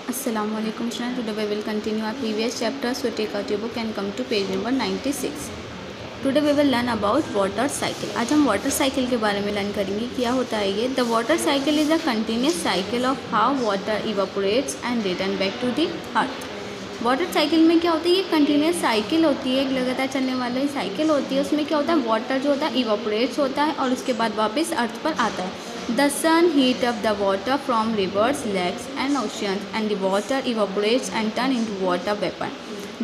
Assalamualaikum students. Today we will continue our previous chapter. So take out your book and come to page number 96. Today we will learn about water cycle. आज हम water cycle के बारे में learn करेंगे. क्या होता है ये? The water cycle is a continuous cycle of how water evaporates and return back to the earth. Water cycle में क्या होता है? ये कंटिन्यूस साइकिल होती है, एक लगातार चलने वाली साइकिल होती है. उसमें क्या होता है? वाटर जो होता है इवापोरेट्स होता है और उसके बाद वापस अर्थ पर आता है. The sun heat up the water from rivers, lakes and oceans and the water evaporates and turn into water vapour.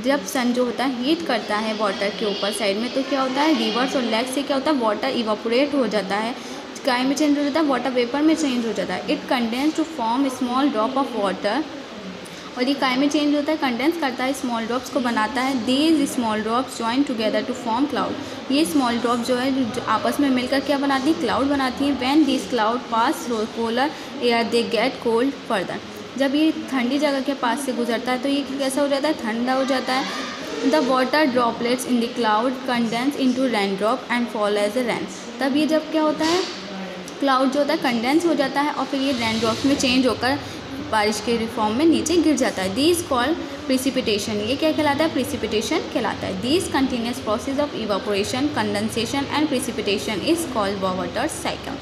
जब सन जो होता है हीट करता है वाटर के ऊपर साइड में, तो क्या होता है? रिवर्स और लेक्स से क्या होता है? वाटर इवापोरेट हो जाता है, स्काई में चेंज हो जाता है, वाटर वेपर में चेंज हो जाता है. It condense to form small drop of water. और ये काय में चेंज होता है? कंडेंस करता है, स्मॉल ड्रॉप्स को बनाता है. These small drops join together to form cloud. ये स्मॉल ड्रॉप जो है जो आपस में मिलकर क्या बनाती है? क्लाउड बनाती हैं. When this cloud pass through polar air they get cold further. जब ये ठंडी जगह के पास से गुजरता है तो ये कैसा हो जाता है? ठंडा हो जाता है. The water droplets in the cloud condense into rain drop and fall as a rain. तब ये जब क्या होता है? क्लाउड जो होता है कंडेंस हो जाता है और फिर ये रेन ड्रॉप्स में चेंज होकर बारिश के फॉर्म में नीचे गिर जाता है. These called precipitation. ये क्या कहलाता है? प्रिसिपिटेशन कहलाता है. These continuous process of evaporation, condensation and precipitation is called water cycle.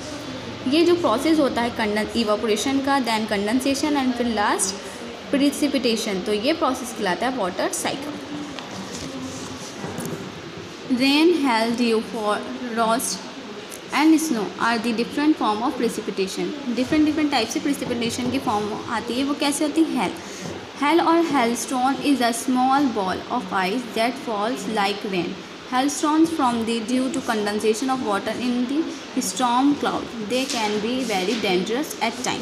ये जो प्रोसेस होता है इवापोरेशन का, देन कंडेंसेशन एंड फिर लास्ट प्रिसिपिटेशन, तो ये प्रोसेस कहलाता है water cycle. Rain, hail, dew, frost and snow are the different form of precipitation. Different type से प्रिसिपिटेशन की फॉर्म आती है. वो कैसे होती है? हेल और hailstone is a small ball of ice that falls like rain. Hailstones from the due to condensation of water in the storm cloud. They can be very dangerous at time.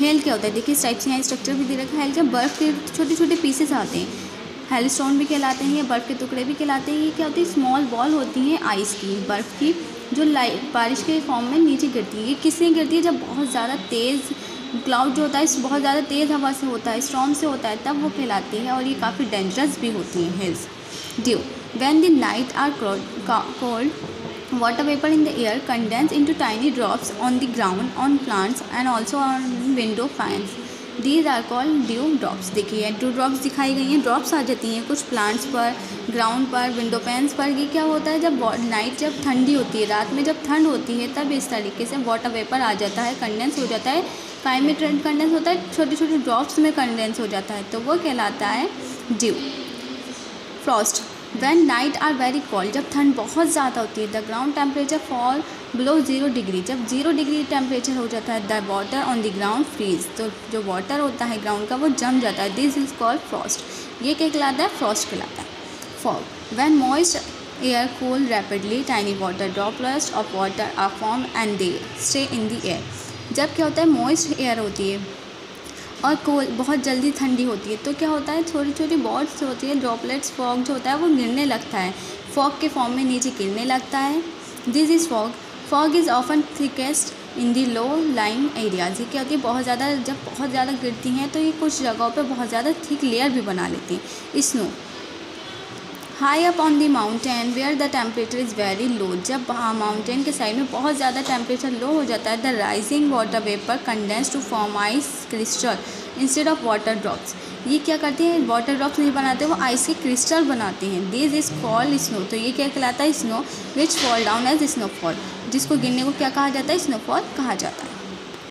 Hail क्या होता है? देखिए इस type से यहाँ structure भी दे रखा है. हेल क्या? बर्फ़ के छोटे छोटे पीसेस आते हैं. हेलस्टोन भी कहलाते हैं, या बर्फ़ के टुकड़े भी कहलाते हैं. ये क्या होती है? स्मॉल बॉल होती हैं आइस की, बर्फ़ की, जो बारिश के फॉर्म में नीचे गिरती है. ये किससे गिरती है? जब बहुत ज़्यादा तेज़ क्लाउड जो होता है बहुत ज़्यादा तेज़ हवा से होता है, स्टॉर्म से होता है, तब वो कहलाती है. और ये काफ़ी डेंजरस भी होती हैं hills. Dew. When the night are cold, water vapour in the air condense into tiny drops on the ground, on plants and also on window panes. These are called dew drops. देखिए dew drops दिखाई गई हैं. Drops आ जाती हैं कुछ plants पर, ground पर, window pans पर. ये क्या होता है? जब नाइट जब ठंडी होती है, रात में जब ठंड होती है, तब इस तरीके से वाटर वेपर आ जाता है, कंडेंस हो जाता है. काय में कंडेंस होता है? छोटे छोटे ड्रॉप्स में कंडेंस हो जाता है, तो वो कहलाता है dew. Frost. When night are very cold. जब ठंड बहुत ज़्यादा होती है, the ground temperature fall below 0 degree. जब 0 डिग्री टेम्परेचर हो जाता है, the water on the ground freeze. तो जो वाटर होता है ग्राउंड का वो जम जाता है. This is called frost. ये क्या कहलाता है? फ्रॉस्ट कहलाता है. Fog. When moist air cool rapidly, tiny water droplets of water are form and they stay in the air. जब क्या होता है? मॉइस्ट एयर होती है और कोल बहुत जल्दी ठंडी होती है, तो क्या होता है? छोटी छोटी बॉल्स होती है, ड्रॉपलेट्स, फॉग जो होता है वो गिरने लगता है, फॉग के फॉर्म में नीचे गिरने लगता है. This is fog. Fog is often thickest in the low lying areas. ये क्या होती है? बहुत ज़्यादा जब बहुत ज़्यादा गिरती हैं तो ये कुछ जगहों पे बहुत ज़्यादा थिक लेयर भी बना लेती हैं. Snow. High up on the mountain where the temperature is very low. जब माउंटेन के साइड में बहुत ज़्यादा टेम्परेचर लो हो जाता है, the rising water vapour condense to form ice crystal instead of water drops. ये क्या करती हैं? वाटर ड्रॉप्स नहीं बनाते, वो आइस के क्रिस्टल बनाती हैं. This is called snow. तो ये क्या कहलाता है? Snow. Which fall down as snowfall. जिसको गिरने को क्या कहा जाता है? स्नोफॉल कहा जाता है.